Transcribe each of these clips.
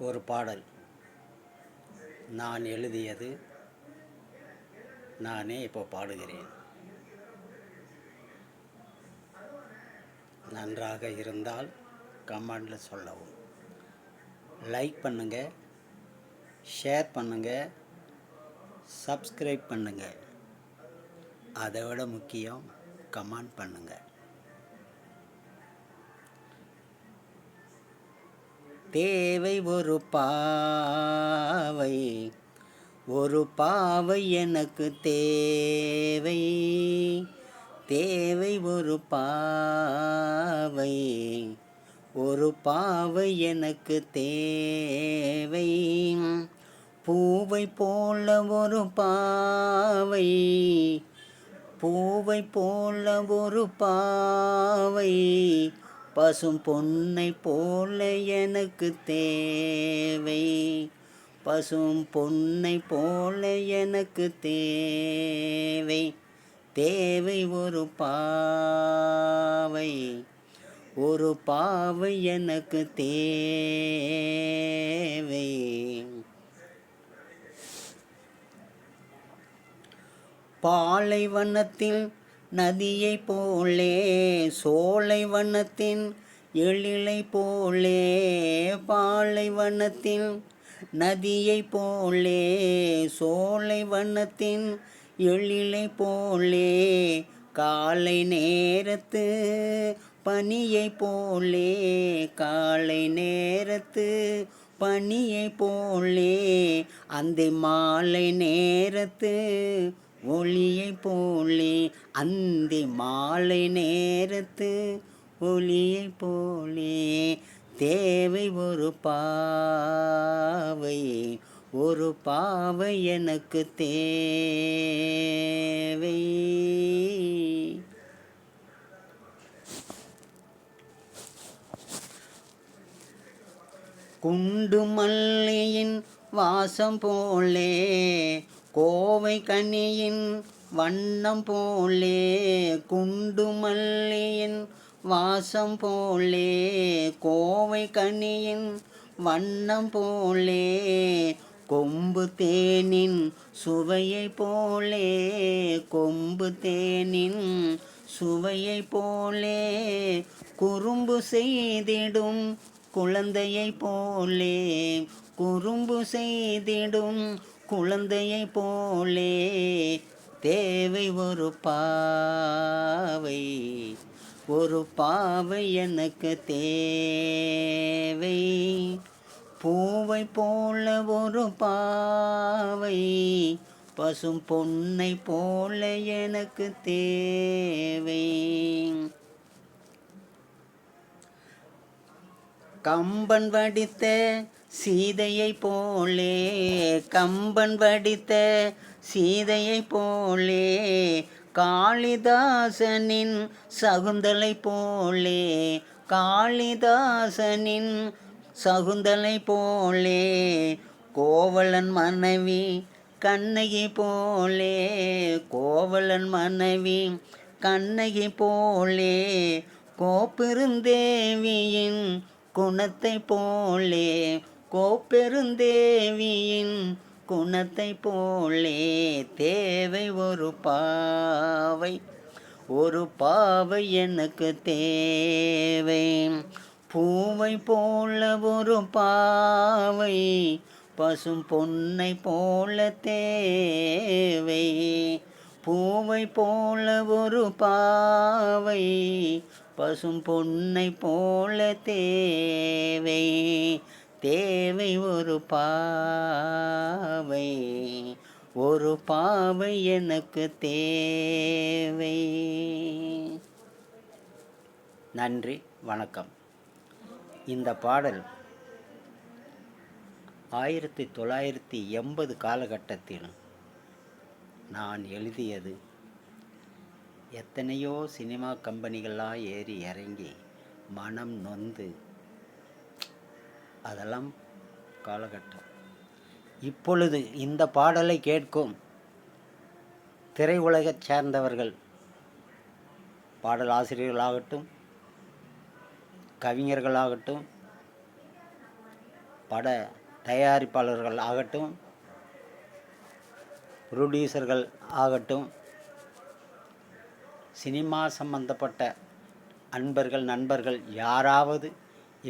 ஒரு பாடல் நான் எழுதியது, நானே இப்போ பாடுகிறேன். நன்றாக இருந்தால் கமெண்டில் சொல்லவும். லைக் பண்ணுங்கள், ஷேர் பண்ணுங்கள், சப்ஸ்கிரைப் பண்ணுங்கள். அதை விட முக்கியம் கமெண்ட் பண்ணுங்கள். தேவை ஒரு பாவை, ஒரு பாவை எனக்கு தேவை. தேவை ஒரு பாவை, ஒரு பாவை எனக்கு தேவை. பூவை போல ஒரு பாவை, பூவை போல ஒரு பாவை, பசும் பொன்னை போல எனக்கு தேவை. பசும் பொன்னை போல எனக்கு தேவை. தேவை ஒரு பாவை, ஒரு பாவை எனக்கு தேவை. பாலைவனத்தில் நதியை போலே, சோலை வனத்தின் எழிலை போலே. பாலைவனத்தில் நதியை போலே, சோலை வனத்தின் எழிலை போலே. காலை நேரத்து பனியை போலே, காலை நேரத்து பனியை போலே. அந்த மாலை நேரத்து ஒளியை போலே, அந்த மாலை நேரத்து ஒளியை போலே. தேவை ஒரு பாவை, ஒரு பாவை எனக்கு தேவை. குண்டு மல்லியின் வாசம் போலே, கோவை கனியின் வண்ணம் போலே. குண்டு மல்லியின் வாசம் போலே, கோவை கனியின் வண்ணம் போலே. கொம்பு தேனின் சுவையை போலே, கொம்பு தேனின் சுவையை போலே. குறும்பு செய்திடும் குழந்தையை போலே, குறும்பு செய்திடும் குழந்தையை போலே. தேவை ஒரு பாவை, ஒரு பாவை எனக்கு தேவை. பூவை போல ஒரு பாவை, பசும் பொன்னை போல எனக்கு தேவை. கம்பன் வடித்த சீதையை போலே, கம்பன் வடித்த சீதையை போலே. காளிதாசனின் சகுந்தலை போலே, காளிதாசனின் சகுந்தலை போலே. கோவலன் மனைவி கண்ணகி போலே, கோவலன் மனைவி கண்ணகி போலே. கோப்பெருந்தேவியின் குணத்தை போலே, கோப்பெருந்தேவியின் குணத்தை போலே. தேவை ஒரு பாவை, ஒரு பாவை எனக்கு தேவை. பூவை போல ஒரு பாவை, பசும் பொன்னை போல தேவை. பூவை போல ஒரு பாவை, பசும் பொன்னை போல தேவை. தேவை ஒரு பாவை, ஒரு பாவை எனக்கு தேவை. நன்றி, வணக்கம். இந்த பாடல் 1980 காலகட்டத்தில் நான் எழுதியது. எத்தனையோ சினிமா கம்பெனிகளாக ஏறி இறங்கி மனம் நொந்து, அதெல்லாம் காலகட்டம். இப்பொழுது இந்த பாடலை கேட்கும் திரையுலகைச் சேர்ந்தவர்கள், பாடல் ஆசிரியர்களாகட்டும், கவிஞர்களாகட்டும், பட தயாரிப்பாளர்கள் ஆகட்டும், ப்ரொடியூசர்கள் ஆகட்டும், சினிமா சம்பந்தப்பட்ட அன்பர்கள் நண்பர்கள் யாராவது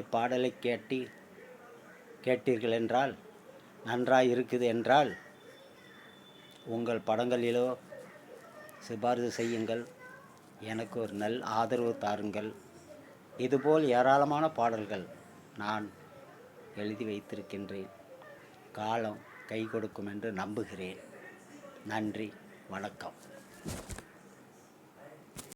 இப்பாடலை கேட்டீர்கள் என்றால், நன்றாக இருக்குது என்றால் உங்கள் படங்களிலோ சிபாரிசு செய்யுங்கள், எனக்கு ஒரு ஆதரவு தாருங்கள். இதுபோல் ஏராளமான பாடல்கள் நான் எழுதி வைத்திருக்கின்றேன். காலம் கை கொடுக்கும் என்று நம்புகிறேன். நன்றி, வணக்கம்.